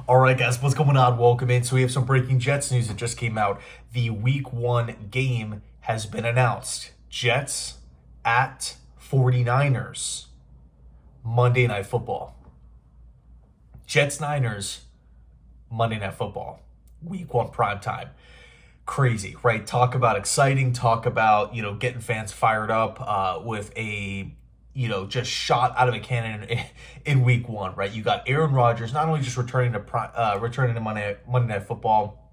All right, guys, what's going on? Welcome in. So we have some breaking Jets news that just came out. The Week 1 game has been announced. Jets at 49ers. Monday Night Football. Jets-Niners, Monday Night Football. Week 1 primetime. Crazy, right? Talk about exciting. Talk about, getting fans fired up with a just shot out of a cannon in Week 1, right? You got Aaron Rodgers not only just returning to Monday Night Football.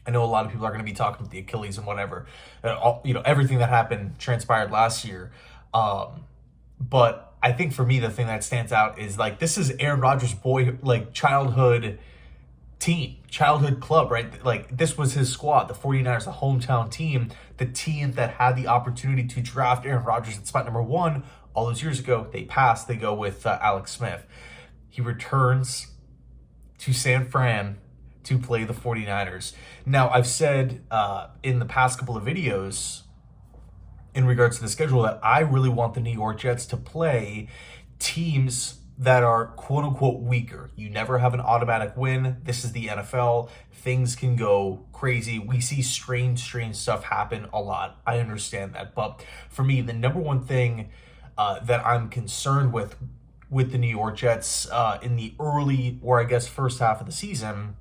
I know a lot of people are going to be talking about the Achilles and whatever, everything that happened transpired last year. But I think for me, the thing that stands out is this is Aaron Rodgers' childhood team, childhood club, right? This was his squad, the 49ers, the hometown team, the team that had the opportunity to draft Aaron Rodgers at spot number 1 all those years ago. They passed. They go with Alex Smith. He returns to San Fran to play the 49ers. Now, I've said in the past couple of videos in regards to the schedule that I really want the New York Jets to play teams that are quote-unquote weaker. You never have an automatic win. This is the NFL. Things can go crazy. We see strange stuff happen a lot. I understand that. But for me, the number one thing that I'm concerned with the New York Jets in the early, or I guess first half of the season,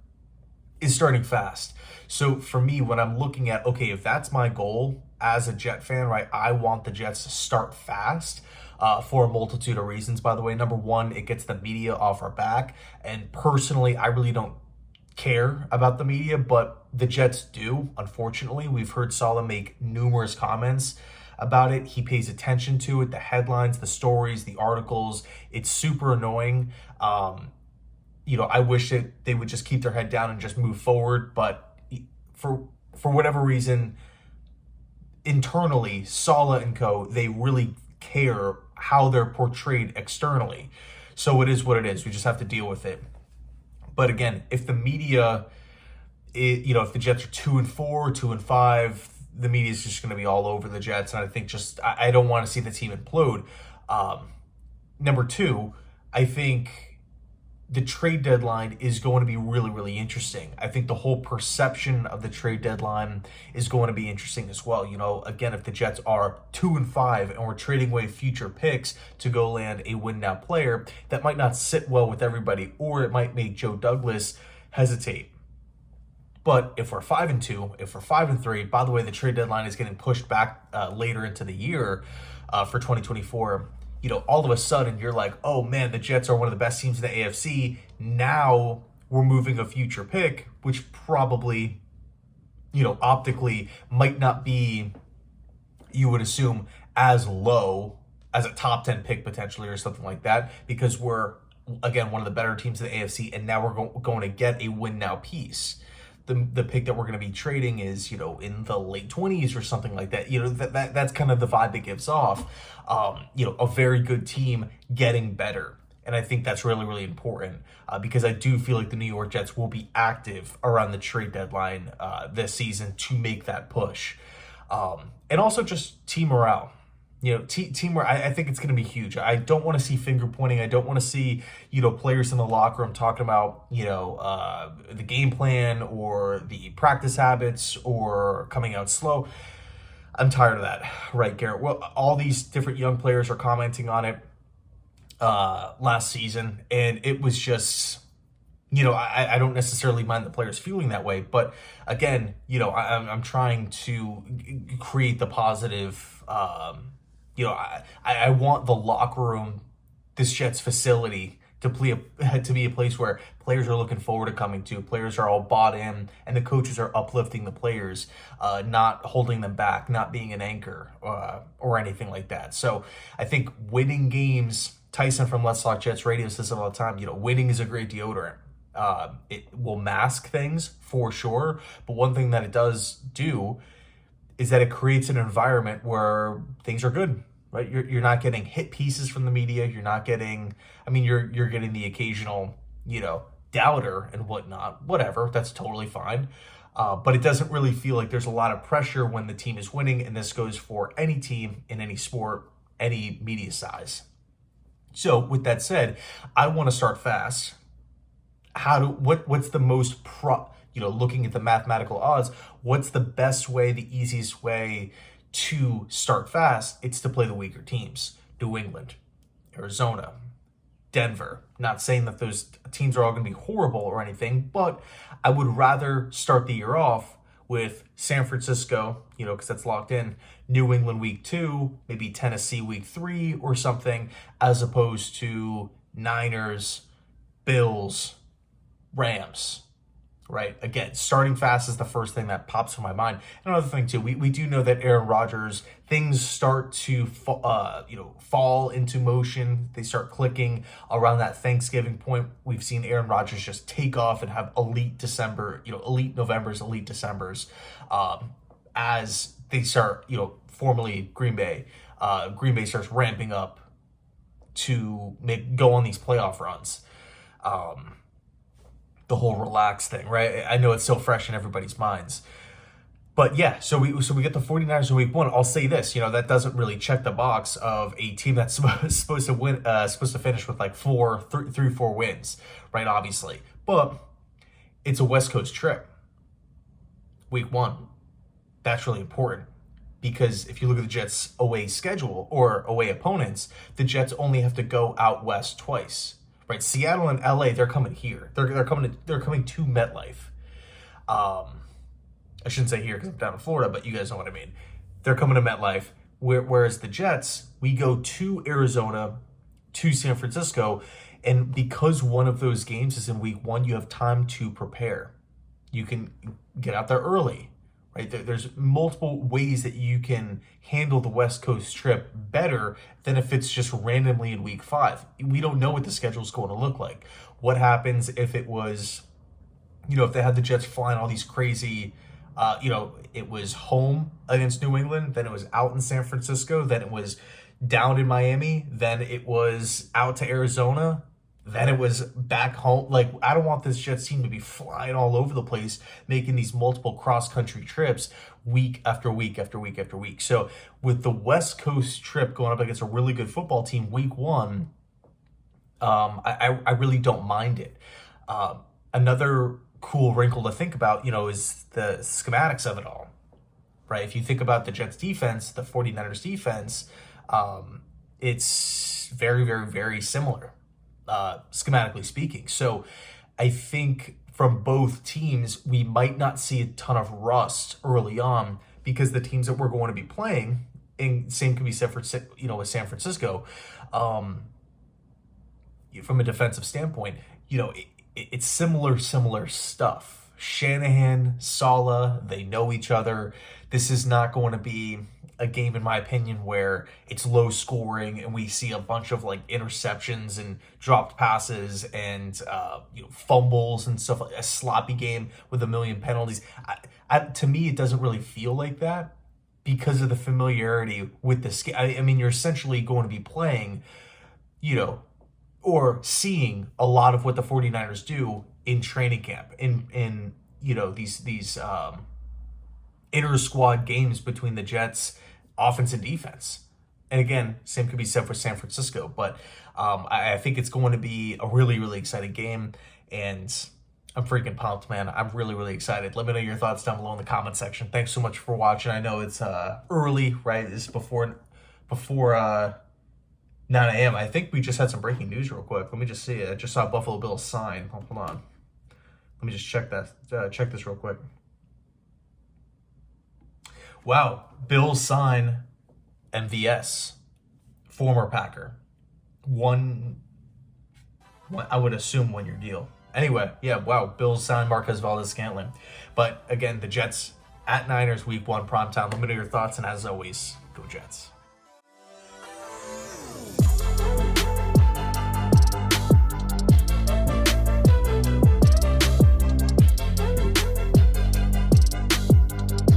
is starting fast. So for me, when I'm looking at, okay, if that's my goal as a Jet fan, right, I want the Jets to start fast for a multitude of reasons. By the way, number one, it gets the media off our back. And personally, I really don't care about the media, but the Jets do. Unfortunately, we've heard Saleh make numerous comments about it. He pays attention to it, the headlines, the stories, the articles. It's super annoying. I wish that they would just keep their head down and just move forward. But for whatever reason, internally, Saleh and co, they really care how they're portrayed externally. So it is what it is. We just have to deal with it. But again, if the media, if the Jets are 2-4, 2-5, the media is just going to be all over the Jets. And I think I don't want to see the team implode. Number two, I think the trade deadline is going to be really, really interesting. I think the whole perception of the trade deadline is going to be interesting as well. Again, if the Jets are 2-5 and we're trading away future picks to go land a win now player, that might not sit well with everybody, or it might make Joe Douglas hesitate. But if we're 5-2, if we're 5-3, by the way, the trade deadline is getting pushed back later into the year for 2024. All of a sudden you're like, oh man, the Jets are one of the best teams in the AFC. Now we're moving a future pick, which probably, optically might not be, you would assume, as low as a top 10 pick potentially or something like that, because we're, again, one of the better teams in the AFC, and now we're going to get a win now piece. The pick that we're going to be trading is, in the late 20s or something like that. That's kind of the vibe it gives off. A very good team getting better. And I think that's really, really important because I do feel like the New York Jets will be active around the trade deadline this season to make that push. And also just team morale. Teamwork, I think it's going to be huge. I don't want to see finger pointing. I don't want to see, players in the locker room talking about, the game plan or the practice habits or coming out slow. I'm tired of that, right, Garrett? Well, all these different young players are commenting on it last season, and it was just, I don't necessarily mind the players feeling that way, but again, I'm trying to create the positive. I want the locker room, this Jets facility, to be a place where players are looking forward to coming to. Players are all bought in, and the coaches are uplifting the players, not holding them back, not being an anchor or anything like that. So I think winning games, Tyson from Let's Talk Jets Radio says it all the time, winning is a great deodorant. It will mask things for sure, but one thing that it does do is that it creates an environment where things are good, right? You're not getting hit pieces from the media. You're not getting, you're getting the occasional, doubter and whatnot, whatever. That's totally fine. But it doesn't really feel like there's a lot of pressure when the team is winning. And this goes for any team in any sport, any media size. So with that said, I want to start fast. what's the most looking at the mathematical odds, what's the best way, the easiest way to start fast? It's to play the weaker teams. New England, Arizona, Denver. Not saying that those teams are all going to be horrible or anything, but I would rather start the year off with San Francisco, because that's locked in, New England week 2, maybe Tennessee week 3 or something, as opposed to Niners, Bills, Rams, right? Again, starting fast is the first thing that pops in my mind. Another thing too, we do know that Aaron Rodgers, things start to fall into motion. They start clicking around that Thanksgiving point. We've seen Aaron Rodgers just take off and have elite Novembers, elite Decembers, as they start, formally Green Bay starts ramping up to go on these playoff runs. The whole relax thing, right? I know it's so fresh in everybody's minds. But yeah, so we get the 49ers in week 1. I'll say this, that doesn't really check the box of a team that's supposed to finish with like 3-4 wins, right? Obviously. But it's a West Coast trip. Week 1. That's really important. Because if you look at the Jets' away schedule or away opponents, the Jets only have to go out west twice. Right, Seattle and LA, they're coming here. They're coming to MetLife. I shouldn't say here because I'm down in Florida, but you guys know what I mean. They're coming to MetLife. Whereas the Jets, we go to Arizona, to San Francisco, and because one of those games is in week 1, you have time to prepare. You can get out there early. Right, there's multiple ways that you can handle the West Coast trip better than if it's just randomly in week 5. We don't know what the schedule's going to look like. What happens if it was, if they had the Jets flying all these crazy, it was home against New England, then it was out in San Francisco, then it was down in Miami, then it was out to Arizona, then it was back home. Like, I don't want this Jets team to be flying all over the place, making these multiple cross-country trips week after week after week after week. So with the West Coast trip going up against a really good football team week 1, I really don't mind it. Another cool wrinkle to think about, is the schematics of it all, right? If you think about the Jets defense, the 49ers defense, it's very, very, very similar. Schematically speaking. So I think from both teams, we might not see a ton of rust early on because the teams that we're going to be playing, and same can be said for, with San Francisco, from a defensive standpoint, it's similar stuff. Shanahan, Saleh, they know each other. This is not going to be a game, in my opinion, where it's low scoring and we see a bunch of like interceptions and dropped passes and fumbles and stuff, like a sloppy game with a million penalties. To me, it doesn't really feel like that because of the familiarity with the scheme. I mean, you're essentially going to be playing, or seeing a lot of what the 49ers do in training camp, in these inter squad games between the Jets offense and defense. And again, same could be said for San Francisco, but I think it's going to be a really, really exciting game, and I'm freaking pumped, man. I'm really, really excited. Let me know your thoughts down below in the comment section. Thanks so much for watching. I know it's early, right? It's before 9 a.m. I think we just had some breaking news real quick. Let me just see. I just saw Buffalo Bills sign. Hold on. Let me just check that. Check this real quick. Wow, Bills sign MVS, former Packer. I would assume 1 year deal. Anyway, yeah, wow, Bills sign Marquez Valdes-Scantling. But again, the Jets at Niners week 1 primetime. Let me know your thoughts, and as always, go Jets.